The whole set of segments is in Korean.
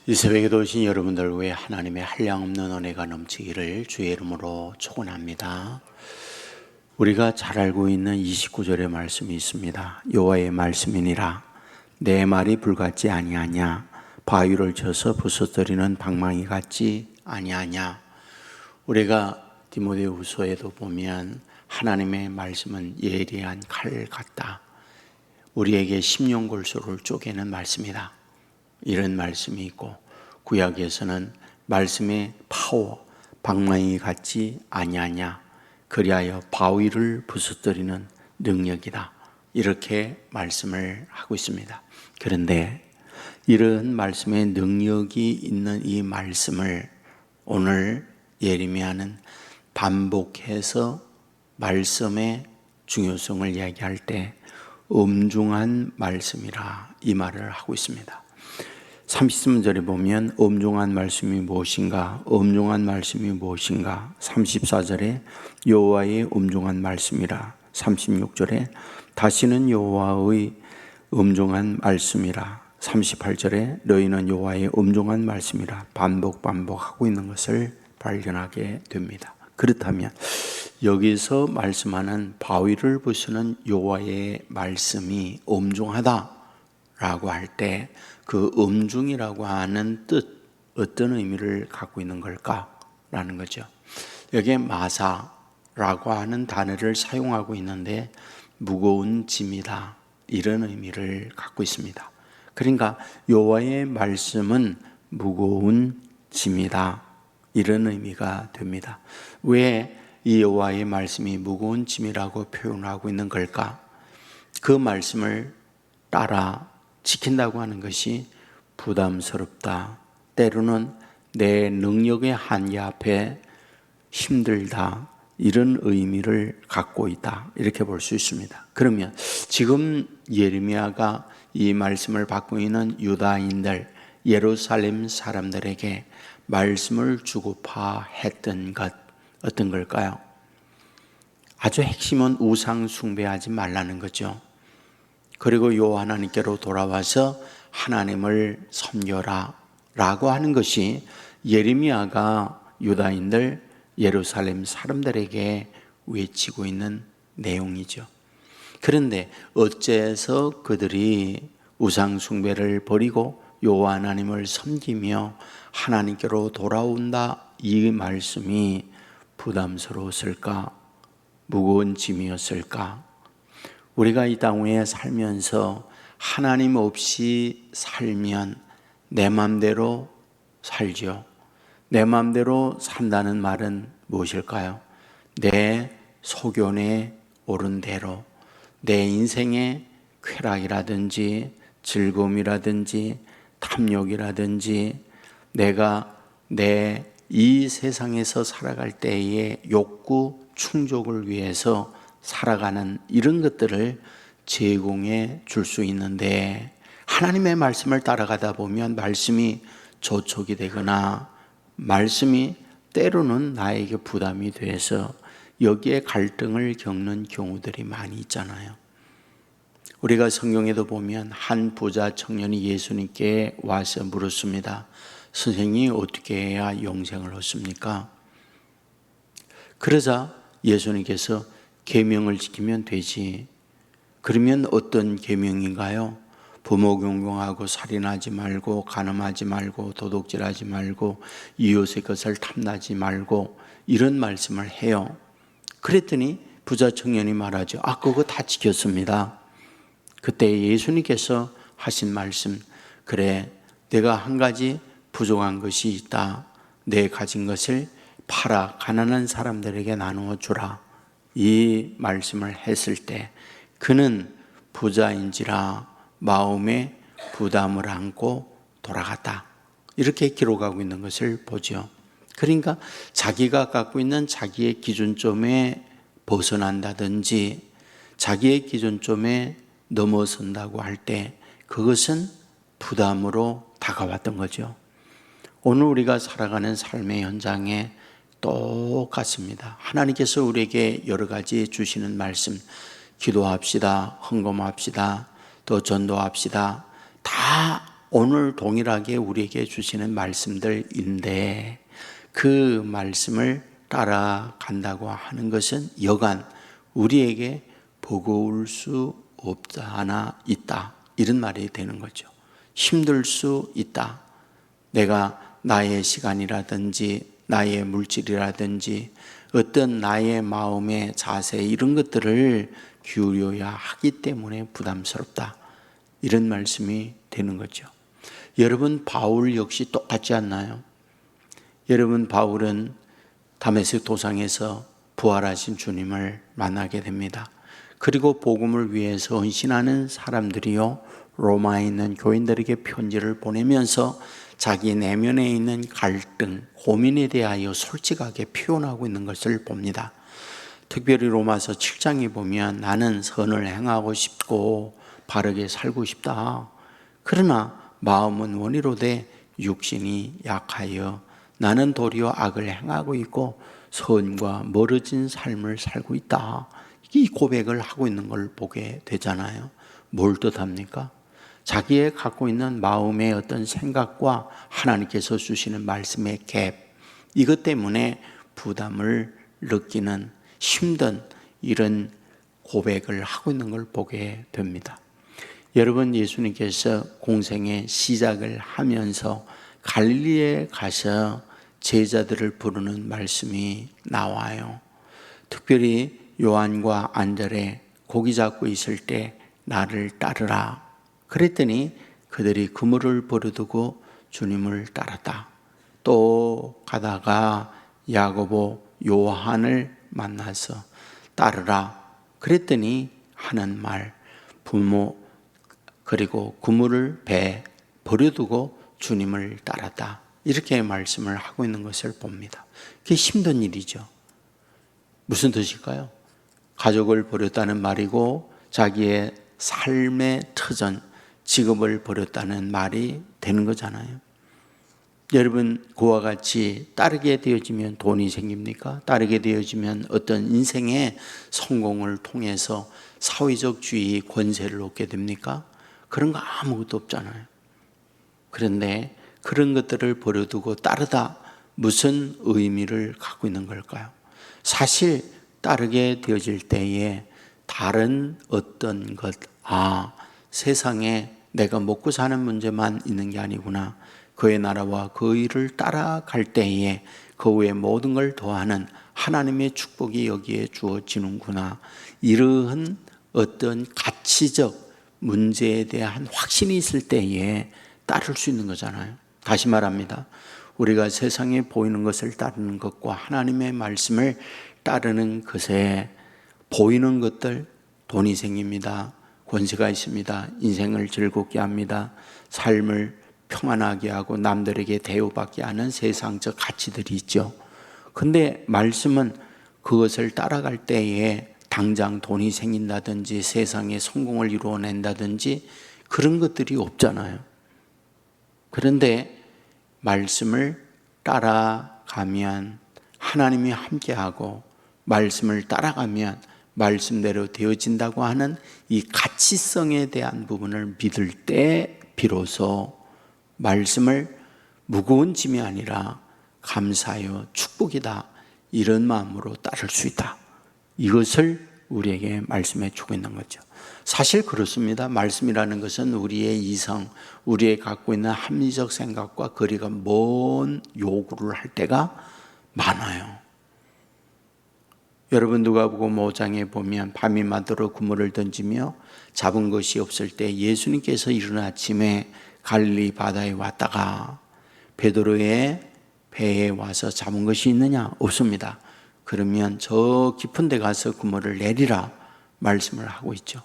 이 새벽에도 오신 여러분들 위해 하나님의 한량없는 은혜가 넘치기를 주의 이름으로 축원합니다. 우리가 잘 알고 있는 29절의 말씀이 있습니다. 여호와의 말씀이니라 내 말이 불같지 아니하냐 바위를 쳐서 부서뜨리는 방망이 같지 아니하냐. 우리가 디모데후서에도 보면 하나님의 말씀은 예리한 칼 같다, 우리에게 심령골소를 쪼개는 말씀이다, 이런 말씀이 있고, 구약에서는 말씀의 파워 방망이 같지 아니하냐 그리하여 바위를 부서뜨리는 능력이다, 이렇게 말씀을 하고 있습니다. 그런데 이런 말씀의 능력이 있는 이 말씀을 오늘 예레미야는 반복해서 말씀의 중요성을 이야기할 때 엄중한 말씀이라 이 말을 하고 있습니다. 33절에 보면 엄중한 말씀이 무엇인가, 엄중한 말씀이 무엇인가. 34절에 여호와의 엄중한 말씀이라. 36절에 다시는 여호와의 엄중한 말씀이라. 38절에 너희는 여호와의 엄중한 말씀이라 반복하고 있는 것을 발견하게 됩니다. 그렇다면 여기서 말씀하는 바위를 부수는 여호와의 말씀이 엄중하다라고 할 때 그 엄중이라고 하는 뜻, 어떤 의미를 갖고 있는 걸까라는 거죠. 여기에 마사라고 하는 단어를 사용하고 있는데 무거운 짐이다, 이런 의미를 갖고 있습니다. 그러니까 여호와의 말씀은 무거운 짐이다, 이런 의미가 됩니다. 왜 이 여호와의 말씀이 무거운 짐이라고 표현하고 있는 걸까? 그 말씀을 따라 지킨다고 하는 것이 부담스럽다, 때로는 내 능력의 한계 앞에 힘들다, 이런 의미를 갖고 있다, 이렇게 볼 수 있습니다. 그러면 지금 예레미야가 이 말씀을 받고 있는 유다인들, 예루살렘 사람들에게 말씀을 주고파 했던 것 어떤 걸까요? 아주 핵심은 우상 숭배하지 말라는 거죠. 그리고 요 하나님께로 돌아와서 하나님을 섬겨라 라고 하는 것이 예레미야가 유다인들, 예루살렘 사람들에게 외치고 있는 내용이죠. 그런데 어째서 그들이 우상 숭배를 버리고 여호와 하나님을 섬기며 하나님께로 돌아온다, 이 말씀이 부담스러웠을까, 무거운 짐이었을까? 우리가 이 땅 위에 살면서 하나님 없이 살면 내 마음대로 살죠. 내 마음대로 산다는 말은 무엇일까요? 내 소견에 오른 대로, 내 인생의 쾌락이라든지 즐거움이라든지 탐욕이라든지 내가 내 이 세상에서 살아갈 때의 욕구 충족을 위해서 살아가는 이런 것들을 제공해 줄 수 있는데, 하나님의 말씀을 따라가다 보면 말씀이 저촉이 되거나 말씀이 때로는 나에게 부담이 돼서 여기에 갈등을 겪는 경우들이 많이 있잖아요. 우리가 성경에도 보면 한 부자 청년이 예수님께 와서 물었습니다. 선생님이 어떻게 해야 영생을 얻습니까? 그러자 예수님께서 계명을 지키면 되지. 그러면 어떤 계명인가요? 부모 공경하고 살인하지 말고 간음하지 말고 도둑질하지 말고 이웃의 것을 탐나지 말고, 이런 말씀을 해요. 그랬더니 부자 청년이 말하죠. 그거 다 지켰습니다. 그때 예수님께서 하신 말씀, 그래 내가 한 가지 부족한 것이 있다, 내 가진 것을 팔아 가난한 사람들에게 나누어 주라, 이 말씀을 했을 때 그는 부자인지라 마음에 부담을 안고 돌아갔다, 이렇게 기록하고 있는 것을 보죠. 그러니까 자기가 갖고 있는 자기의 기준점에 벗어난다든지 자기의 기준점에 넘어선다고 할 때 그것은 부담으로 다가왔던 거죠. 오늘 우리가 살아가는 삶의 현장에 똑같습니다. 하나님께서 우리에게 여러 가지 주시는 말씀, 기도합시다, 헌금합시다, 또 전도합시다, 다 오늘 동일하게 우리에게 주시는 말씀들인데 그 말씀을 따라간다고 하는 것은 여간 우리에게 버거울 수 없다 하나 있다, 이런 말이 되는 거죠. 힘들 수 있다. 내가 나의 시간이라든지 나의 물질이라든지 어떤 나의 마음의 자세, 이런 것들을 기울여야 하기 때문에 부담스럽다, 이런 말씀이 되는 거죠. 여러분, 바울 역시 똑같지 않나요? 여러분, 바울은 다메섹 도상에서 부활하신 주님을 만나게 됩니다. 그리고 복음을 위해서 헌신하는 사람들이요, 로마에 있는 교인들에게 편지를 보내면서 자기 내면에 있는 갈등, 고민에 대하여 솔직하게 표현하고 있는 것을 봅니다. 특별히 로마서 7장에 보면 나는 선을 행하고 싶고 바르게 살고 싶다. 그러나 마음은 원이로되 육신이 약하여 나는 도리어 악을 행하고 있고 선과 멀어진 삶을 살고 있다. 이 고백을 하고 있는 걸 보게 되잖아요. 뭘 뜻합니까? 자기의 갖고 있는 마음의 어떤 생각과 하나님께서 주시는 말씀의 갭, 이것 때문에 부담을 느끼는 힘든 이런 고백을 하고 있는 걸 보게 됩니다. 여러분, 예수님께서 공생의 시작을 하면서 갈릴리에 가서 제자들을 부르는 말씀이 나와요. 특별히 요한과 안드레 고기 잡고 있을 때 나를 따르라 그랬더니 그들이 그물을 버려두고 주님을 따랐다. 또 가다가 야고보, 요한을 만나서 따르라 그랬더니 하는 말, 부모 그리고 그물을 배에 버려두고 주님을 따랐다, 이렇게 말씀을 하고 있는 것을 봅니다. 그게 힘든 일이죠. 무슨 뜻일까요? 가족을 버렸다는 말이고 자기의 삶의 터전, 직업을 버렸다는 말이 되는 거잖아요. 여러분, 그와 같이 따르게 되어지면 돈이 생깁니까? 따르게 되어지면 어떤 인생의 성공을 통해서 사회적 지위, 권세를 얻게 됩니까? 그런 거 아무것도 없잖아요. 그런데 그런 것들을 버려두고 따르다, 무슨 의미를 갖고 있는 걸까요? 사실 따르게 되어질 때에 다른 어떤 것, 세상에 내가 먹고 사는 문제만 있는 게 아니구나, 그의 나라와 그 일을 따라갈 때에 그 외의 모든 걸 더하는 하나님의 축복이 여기에 주어지는구나, 이러한 어떤 가치적 문제에 대한 확신이 있을 때에 따를 수 있는 거잖아요. 다시 말합니다. 우리가 세상에 보이는 것을 따르는 것과 하나님의 말씀을 따르는 것에 보이는 것들, 돈이 생깁니다. 권세가 있습니다. 인생을 즐겁게 합니다. 삶을 평안하게 하고 남들에게 대우받게 하는 세상적 가치들이 있죠. 근데 말씀은 그것을 따라갈 때에 당장 돈이 생긴다든지 세상에 성공을 이루어낸다든지 그런 것들이 없잖아요. 그런데 말씀을 따라가면 하나님이 함께하고 말씀을 따라가면 말씀대로 되어진다고 하는 이 가치성에 대한 부분을 믿을 때 비로소 말씀을 무거운 짐이 아니라 감사하여 축복이다, 이런 마음으로 따를 수 있다. 이것을 우리에게 말씀해 주고 있는 거죠. 사실 그렇습니다. 말씀이라는 것은 우리의 이성, 우리의 갖고 있는 합리적 생각과 거리가 먼 요구를 할 때가 많아요. 여러분, 누가복음 5장에 보면 밤이 맞도록 그물을 던지며 잡은 것이 없을 때 예수님께서 이른 아침에 갈릴리 바다에 왔다가 베드로의 배에 와서 잡은 것이 있느냐? 없습니다. 그러면 저 깊은 데 가서 그물을 내리라 말씀을 하고 있죠.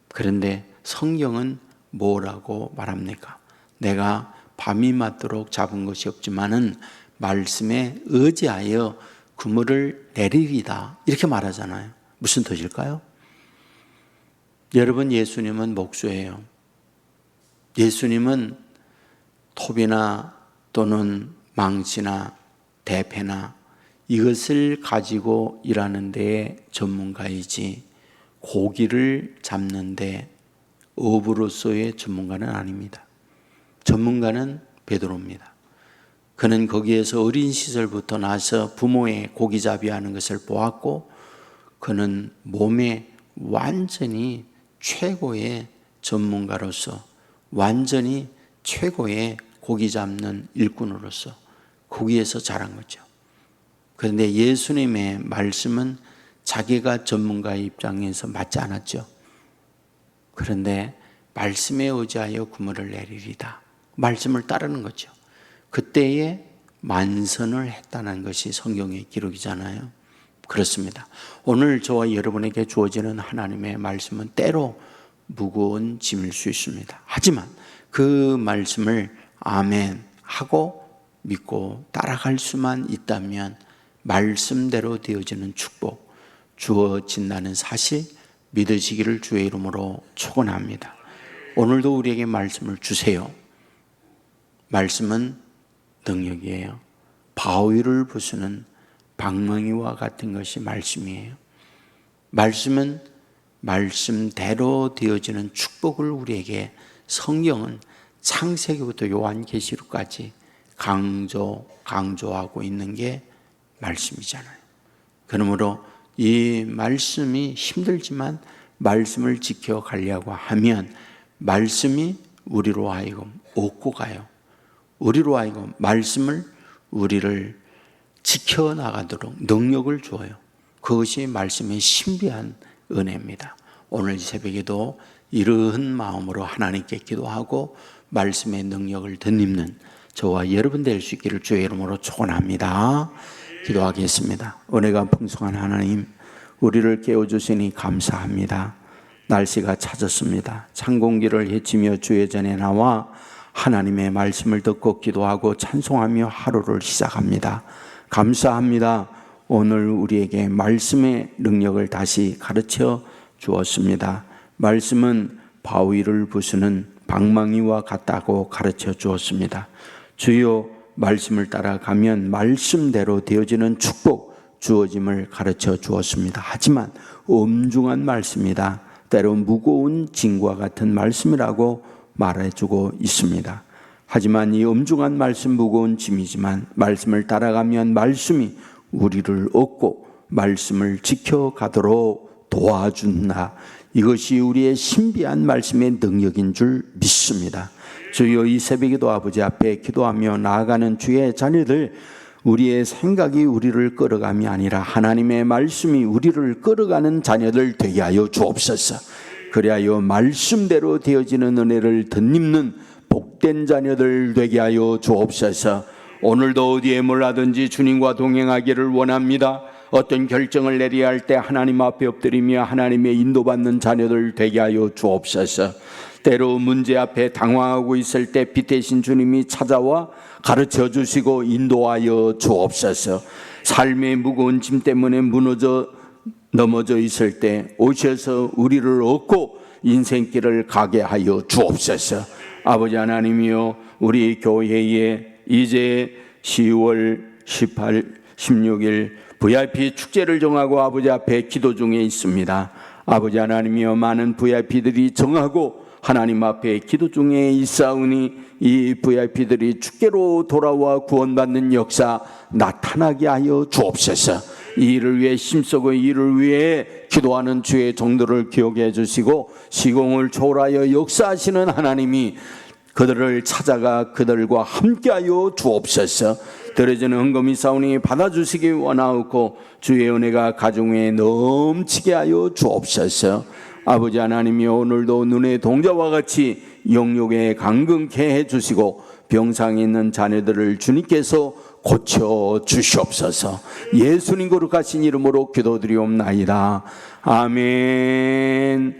그런데 성경은 뭐라고 말합니까? 내가 밤이 맞도록 잡은 것이 없지만은 말씀에 의지하여 그물을 내리리다, 이렇게 말하잖아요. 무슨 뜻일까요? 여러분, 예수님은 목수예요. 예수님은 톱이나 또는 망치나 대패나 이것을 가지고 일하는 데에 전문가이지 고기를 잡는 데 어부로서의 전문가는 아닙니다. 전문가는 베드로입니다. 그는 거기에서 어린 시절부터 나서 부모의 고기잡이하는 것을 보았고 그는 몸에 완전히 최고의 전문가로서 완전히 최고의 고기 잡는 일꾼으로서 거기에서 자란 거죠. 그런데 예수님의 말씀은 자기가 전문가의 입장에서 맞지 않았죠. 그런데 말씀에 의지하여 그물을 내리리다. 말씀을 따르는 거죠. 그때에 만선을 했다는 것이 성경의 기록이잖아요. 그렇습니다. 오늘 저와 여러분에게 주어지는 하나님의 말씀은 때로 무거운 짐일 수 있습니다. 하지만 그 말씀을 아멘 하고 믿고 따라갈 수만 있다면 말씀대로 되어지는 축복 주어진다는 사실 믿으시기를 주의 이름으로 축원합니다. 오늘도 우리에게 말씀을 주세요. 말씀은 능력이에요. 바위를 부수는 방망이와 같은 것이 말씀이에요. 말씀은 말씀대로 되어지는 축복을 우리에게 성경은 창세기부터 요한계시록까지 강조하고 있는 게 말씀이잖아요. 그러므로 이 말씀이 힘들지만 말씀을 지켜가려고 하면 말씀이 우리로 하여금 얻고 가요. 우리로 하여금 말씀을 우리를 지켜나가도록 능력을 주어요. 그것이 말씀의 신비한 은혜입니다. 오늘 이 새벽에도 이러한 마음으로 하나님께 기도하고 말씀의 능력을 덧입는 저와 여러분 될 수 있기를 주의 이름으로 축원합니다. 기도하겠습니다. 은혜가 풍성한 하나님, 우리를 깨워주시니 감사합니다. 날씨가 차졌습니다. 찬 공기를 헤치며 주의 전에 나와 하나님의 말씀을 듣고 기도하고 찬송하며 하루를 시작합니다. 감사합니다. 오늘 우리에게 말씀의 능력을 다시 가르쳐 주었습니다. 말씀은 바위를 부수는 방망이와 같다고 가르쳐 주었습니다. 주여, 말씀을 따라가면 말씀대로 되어지는 축복 주어짐을 가르쳐 주었습니다. 하지만 엄중한 말씀이다. 때로 무거운 짐과 같은 말씀이라고 말해주고 있습니다. 하지만 이 엄중한 말씀 무거운 짐이지만 말씀을 따라가면 말씀이 우리를 얻고 말씀을 지켜가도록 도와준다. 이것이 우리의 신비한 말씀의 능력인 줄 믿습니다. 주여, 이 새벽에도 아버지 앞에 기도하며 나아가는 주의 자녀들, 우리의 생각이 우리를 끌어감이 아니라 하나님의 말씀이 우리를 끌어가는 자녀들 되게 하여 주옵소서. 그리하여 말씀대로 되어지는 은혜를 덧입는 복된 자녀들 되게 하여 주옵소서. 오늘도 어디에 몰라든지 주님과 동행하기를 원합니다. 어떤 결정을 내려야 할 때 하나님 앞에 엎드리며 하나님의 인도받는 자녀들 되게 하여 주옵소서. 때로 문제 앞에 당황하고 있을 때 빛대신 주님이 찾아와 가르쳐 주시고 인도하여 주옵소서. 삶의 무거운 짐 때문에 넘어져 있을 때 오셔서 우리를 얻고 인생길을 가게 하여 주옵소서. 아버지 하나님이여, 우리 교회에 이제 10월 18, 16일 VIP 축제를 정하고 아버지 앞에 기도 중에 있습니다. 아버지 하나님이여, 많은 VIP들이 정하고 하나님 앞에 기도 중에 있사오니 이 VIP들이 축제로 돌아와 구원받는 역사 나타나게 하여 주옵소서. 이 일을 위해 힘쓰고 이 일을 위해 기도하는 주의 종들을 기억해 주시고 시공을 초월하여 역사하시는 하나님이 그들을 찾아가 그들과 함께하여 주옵소서. 들어지는 헌금이 사오니 받아주시기 원하옵고 주의 은혜가 가정에 넘치게 하여 주옵소서. 아버지 하나님이 오늘도 눈의 동자와 같이 영육에 강건케 해주시고 병상에 있는 자녀들을 주님께서 고쳐 주시옵소서. 예수님 거룩하신 이름으로 기도드리옵나이다. 아멘.